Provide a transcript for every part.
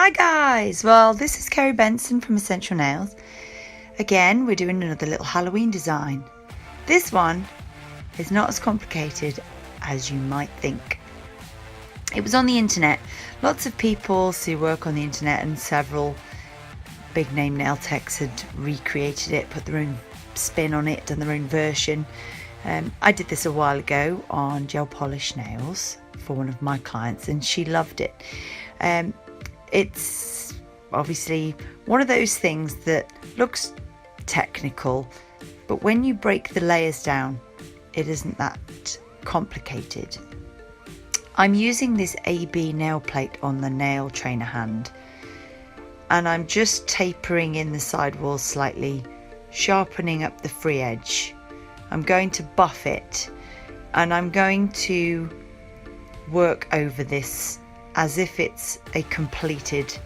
Hi guys, well this is Kerry Benson from Essential Nails. Again, we're doing another little Halloween design. This one is not as complicated as you might think. It was on the internet. Lots of people who work on the internet and several big name nail techs had recreated it, put their own spin on it, done their own version. I did this a while ago on gel polish nails for one of my clients and she loved it. It's obviously one of those things that looks technical, but when you break the layers down, it isn't that complicated. I'm using this AB nail plate on the nail trainer hand, and I'm just tapering in the sidewall slightly, sharpening up the free edge. I'm going to buff it, and I'm going to work over this as if it's a completed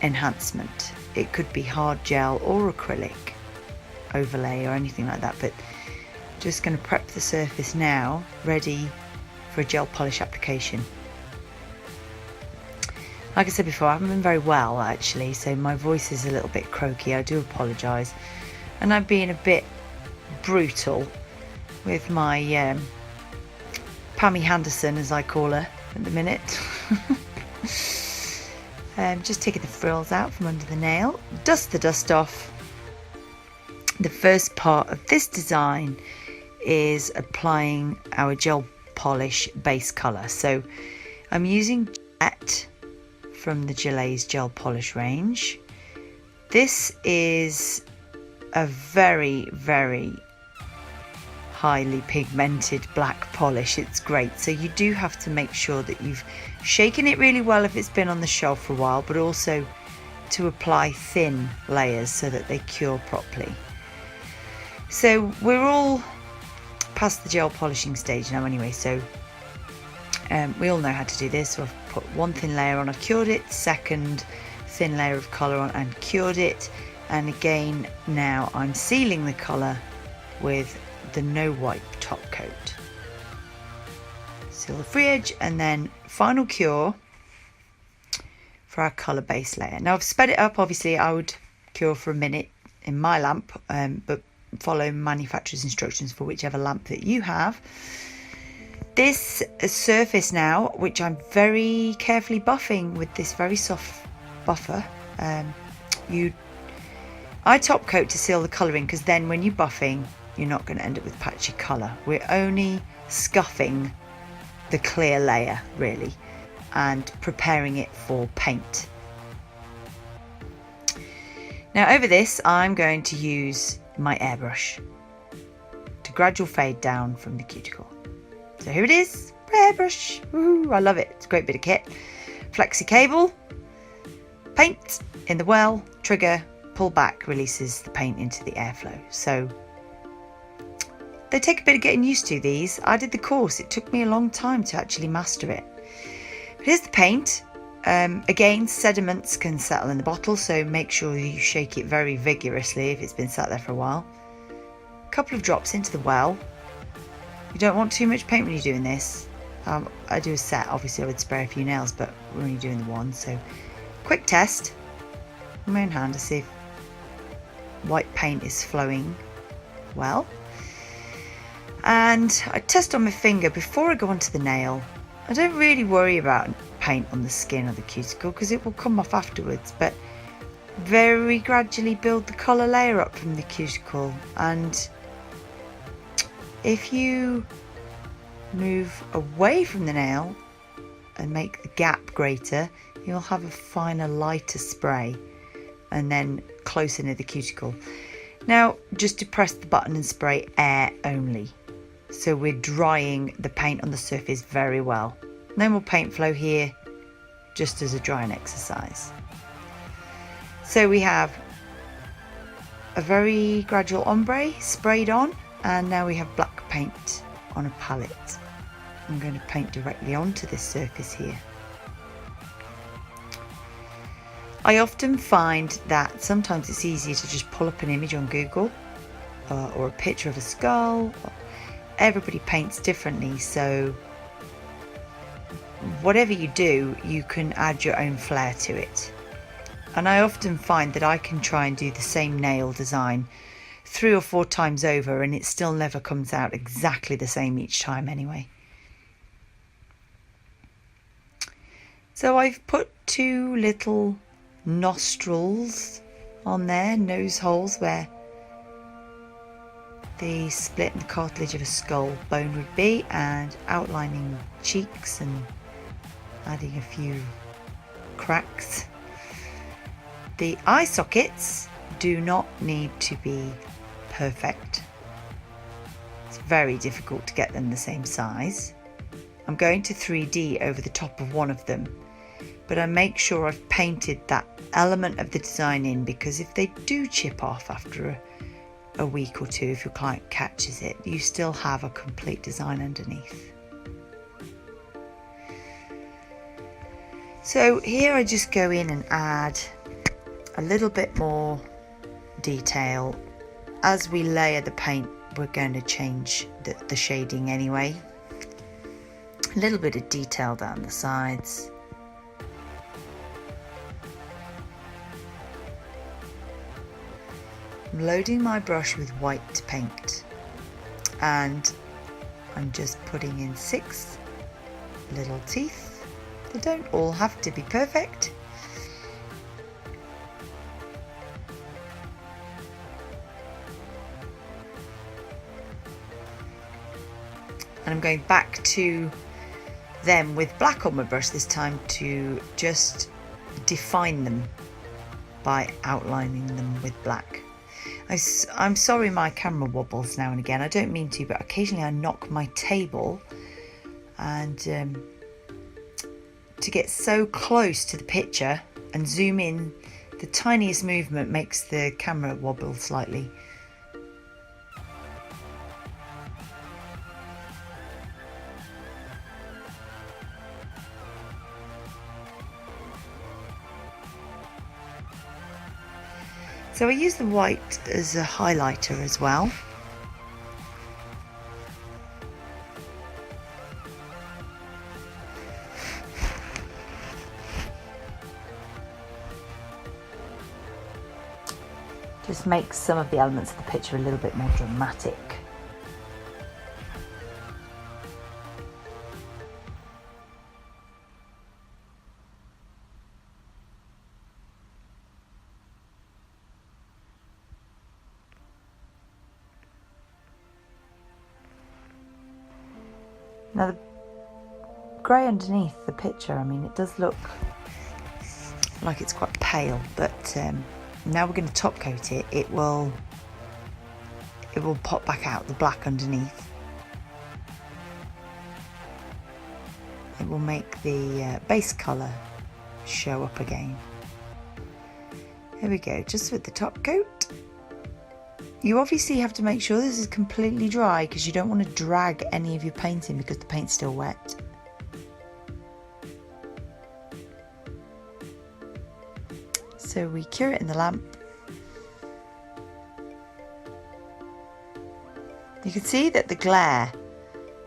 enhancement. It could be hard gel or acrylic overlay or anything like that, but just going to prep the surface now, ready for a gel polish application. Like I said before, I haven't been very well actually, so my voice is a little bit croaky. I do apologise, and I'm being a bit brutal with my Pammy Henderson, as I call her at the minute. Just taking the frills out from under the nail, dust the dust off. The first part of this design is applying our gel polish base colour. So I'm using Jet from the Gillette's gel polish range. This is a very highly pigmented black polish. It's great, so you do have to make sure that you've shaken it really well if it's been on the shelf for a while, but also to apply thin layers so that they cure properly. So we're all past the gel polishing stage now anyway, so we all know how to do this. So I've put one thin layer on, I've cured it, second thin layer of colour on and cured it, and again now I'm sealing the colour with the no wipe top coat. Seal the free edge and then final cure for our colour base layer. Now I've sped it up. Obviously I would cure for a minute in my lamp, but follow manufacturer's instructions for whichever lamp that you have. This surface now, which I'm very carefully buffing with this very soft buffer, I top coat to seal the colouring, because then when you're buffing you're not going to end up with patchy colour. We're only scuffing the clear layer really and preparing it for paint. Now over this I'm going to use my airbrush to gradual fade down from the cuticle. So here it is, airbrush. Woohoo, I love it. It's a great bit of kit. Flexi cable, paint in the well, trigger, pull back, releases the paint into the airflow. So they take a bit of getting used to, these. I did the course. It took me a long time to actually master it. But here's the paint. Again, sediments can settle in the bottle, so make sure you shake it very vigorously if it's been sat there for a while. A couple of drops into the well. You don't want too much paint when you're doing this. I do a set. Obviously I would spray a few nails, but we're only doing the one. So quick test with my own hand to see if white paint is flowing well. And I test on my finger before I go onto the nail. I don't really worry about paint on the skin or the cuticle because it will come off afterwards, but very gradually build the colour layer up from the cuticle, and if you move away from the nail and make the gap greater, you'll have a finer, lighter spray, and then closer near the cuticle. Now just to press the button and spray air only. So we're drying the paint on the surface very well. No more paint flow here, just as a drying exercise. So we have a very gradual ombre sprayed on, and now we have black paint on a palette. I'm going to paint directly onto this surface here. I often find that sometimes it's easier to just pull up an image on Google or a picture of a skull. Everybody paints differently, so whatever you do, you can add your own flair to it. And I often find that I can try and do the same nail design 3 or 4 times over and it still never comes out exactly the same each time anyway. So I've put 2 little nostrils on there, nose holes where the split in the cartilage of a skull bone would be, and outlining cheeks and adding a few cracks. The eye sockets do not need to be perfect. It's very difficult to get them the same size. I'm going to 3D over the top of one of them, but I make sure I've painted that element of the design in, because if they do chip off after a week or 2, if your client catches it, you still have a complete design underneath. So here I just go in and add a little bit more detail. As we layer the paint, we're going to change the shading anyway. A little bit of detail down the sides. I'm loading my brush with white paint and I'm just putting in 6 little teeth. They don't all have to be perfect. And I'm going back to them with black on my brush this time to just define them by outlining them with black. I'm sorry my camera wobbles now and again. I don't mean to, but occasionally I knock my table, and to get so close to the picture and zoom in, the tiniest movement makes the camera wobble slightly. So I use the white as a highlighter as well. Just makes some of the elements of the picture a little bit more dramatic. Now the grey underneath the picture, I mean, it does look like it's quite pale, but now we're going to top coat it. It will pop back out, the black underneath. It will make the base colour show up again. Here we go, just with the top coat. You obviously have to make sure this is completely dry, because you don't want to drag any of your paint in because the paint's still wet. So we cure it in the lamp. You can see that the glare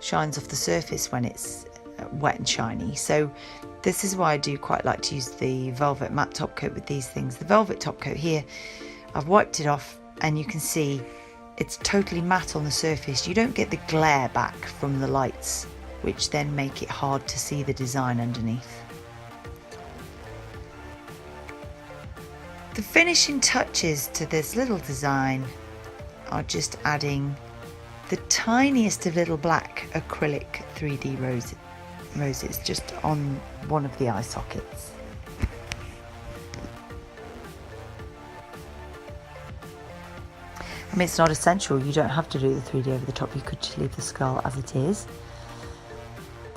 shines off the surface when it's wet and shiny. So this is why I do quite like to use the velvet matte top coat with these things. The velvet top coat here, I've wiped it off, and you can see it's totally matte on the surface. You don't get the glare back from the lights, which then make it hard to see the design underneath. The finishing touches to this little design are just adding the tiniest of little black acrylic 3D roses just on one of the eye sockets. I mean, it's not essential, you don't have to do the 3D over the top, you could just leave the skull as it is.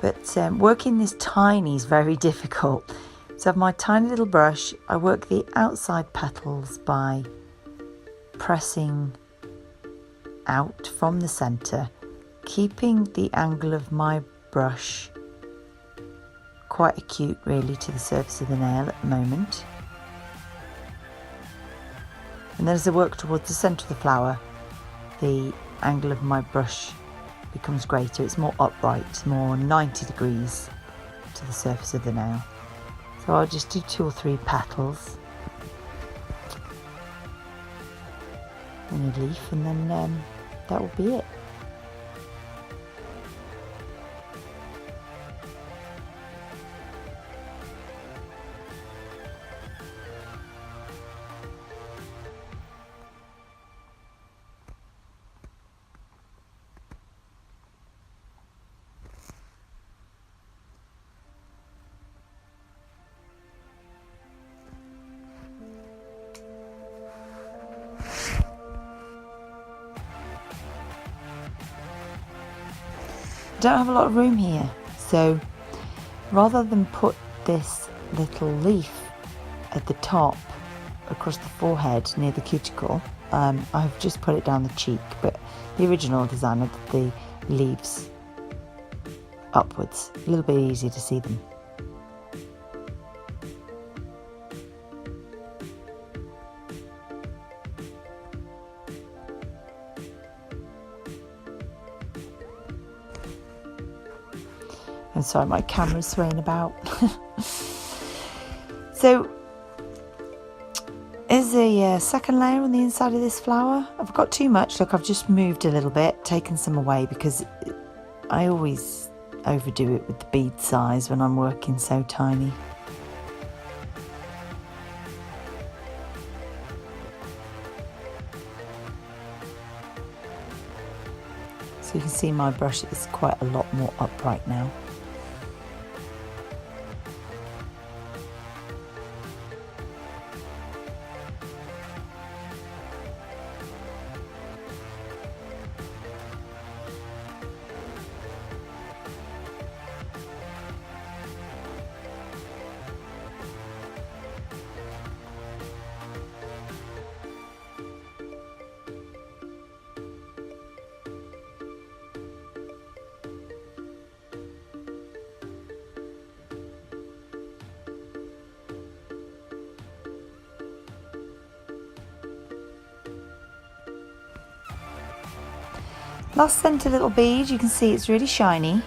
But working this tiny is very difficult. So I have my tiny little brush, I work the outside petals by pressing out from the centre, keeping the angle of my brush quite acute really to the surface of the nail at the moment. And then as I work towards the centre of the flower, the angle of my brush becomes greater. It's more upright, more 90 degrees to the surface of the nail. So I'll just do 2 or 3 petals. on a leaf, and then that will be it. Don't have a lot of room here, so rather than put this little leaf at the top across the forehead near the cuticle, I've just put it down the cheek, but the original design had the leaves upwards, a little bit easier to see them. I'm sorry, my camera's swaying about. So, here's a second layer on the inside of this flower. I've got too much. Look, I've just moved a little bit, taken some away, because I always overdo it with the bead size when I'm working so tiny. So you can see my brush is quite a lot more upright now. Last centre little bead, you can see it's really shiny.